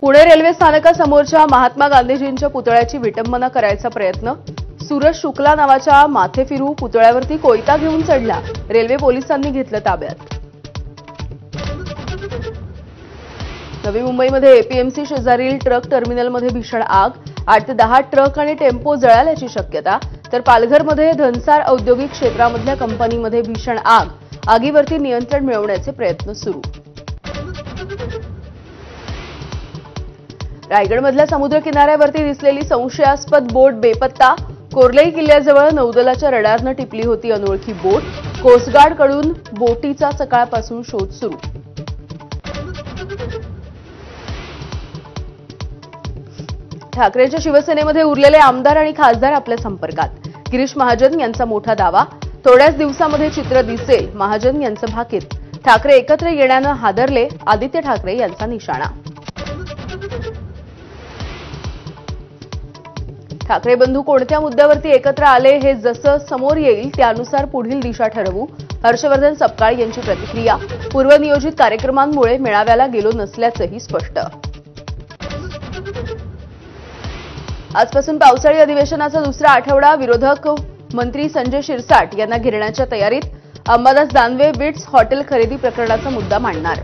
Pune railway स्थानकासमोरच्या Mahatma गांधीजींच्या पुतळ्याची विटंबना करायचा प्रयत्न। सूरज शुक्ला नावाच्या माथेफिरू पुतळ्यावरती कोयता घेऊन चढला। रेल्वे पोलिसांनी घेतलं ताब्यात। नवी मुंबईमध्ये एपीएमसी शेजारील ट्रक टर्मिनलमध्ये भीषण आग। 8 ते 10 ट्रक आणि टेम्पो जळाल्याची शक्यता। तर पालघरमध्ये धनसार औद्योगिक क्षेत्रामधल्या कंपनीमध्ये भीषण आग। आगीवरती नियंत्रण मिळवण्याचे प्रयत्न सुरू। रायगडमधल्या समुद्र किनाऱ्यावरती दिसलेली संशयास्पद बोट बेपत्ता। कोर्लई किल्ल्याजवळ नौदलाच्या रडारनं टिपली होती अनोळखी बोट। कोस्टगार्डकडून बोटीचा सकाळपासून शोध सुरू। ठाकरेंच्या शिवसेनेमध्ये उरलेले आमदार आणि खासदार आपल्या संपर्कात। गिरीश महाजन यांचा मोठा दावा। थोड्याच दिवसामध्ये चित्र दिसेल महाजन यांचं भाकीत। ठाकरे एकत्र येण्यानं हादरले आदित्य ठाकरे यांचा निशाणा। ठाकरे बंधू कोणत्या मुद्द्यावरती एकत्र आले हे जसं समोर येईल त्यानुसार पुढील दिशा ठरवू। हर्षवर्धन सपकाळ यांची प्रतिक्रिया। पूर्वनियोजित कार्यक्रमांमुळे मेळाव्याला गेलो नसल्याचंही स्पष्ट। आजपासून पावसाळी अधिवेशनाचा दुसरा आठवडा। विरोधक मंत्री संजय शिरसाट यांना घेरण्याच्या तयारीत। अंबादास दानवे बिट्स हॉटेल खरेदी प्रकरणाचा मुद्दा मांडणार।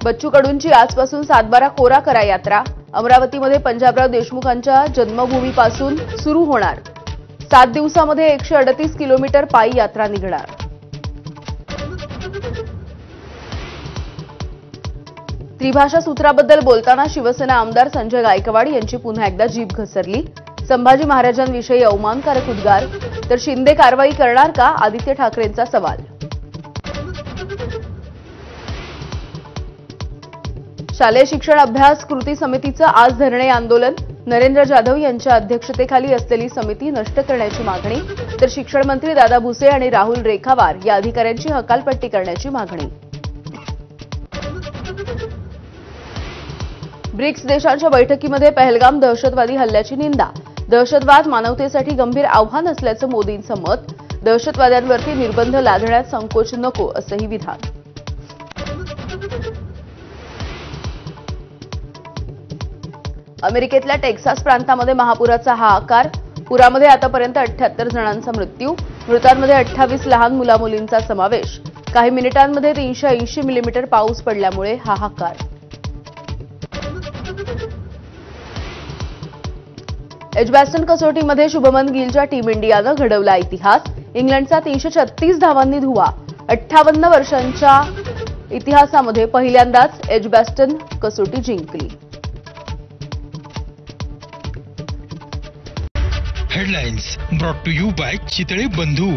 बच्चू कडूंची आजपासून सातबारा कोरा करा यात्रा। अमरावतीमध्ये पंजाबराव देशमुखांच्या जन्मभूमीपासून सुरू होणार। 7 दिवसांमध्ये 138 किलोमीटर पायी यात्रा निघणार। त्रिभाषा सूत्राबद्दल बोलताना शिवसेना आमदार संजय गायकवाड यांची पुन्हा एकदा जीभ घसरली। संभाजी महाराजांविषयी अवमानकारक उद्गार। तर शिंदे कारवाई करणार का आदित्य ठाकरेंचा सवाल। शालेय शिक्षण अभ्यास कृती समितीचं आज धरणे आंदोलन। नरेंद्र जाधव यांच्या अध्यक्षतेखाली असलेली समिती नष्ट करण्याची मागणी। तर शिक्षण मंत्री दादा भुसे आणि राहुल रेखावार या अधिकाऱ्यांची हकालपट्टी करण्याची मागणी। ब्रिक्स देशांच्या बैठकीमध्ये पहलगाम दहशतवादी हल्ल्याची निंदा। दहशतवाद मानवतेसाठी गंभीर आव्हान असल्याचं मोदींचं मत। दहशतवाद्यांवरती निर्बंध लादण्यात संकोच नको असंही विधान। अमेरिकेतल्या टेक्सास प्रांतामध्ये महापुराचा हाहाकार। पुरामध्ये आतापर्यंत 78 जणांचा मृत्यू। मृतांमध्ये 28 लहान मुलामुलींचा समावेश। काही मिनिटांमध्ये 380 मिलीमीटर पाऊस पडल्यामुळे हाहाकार। एजबॅस्टन कसोटीमध्ये शुभमन गिलच्या टीम इंडियानं घडवला इतिहास। इंग्लंडचा 336 धावांनी धुव्वा। 58 वर्षांच्या इतिहासामध्ये पहिल्यांदाच एजबॅस्टन कसोटी जिंकली। Headlines brought to you by Chitale बंधू।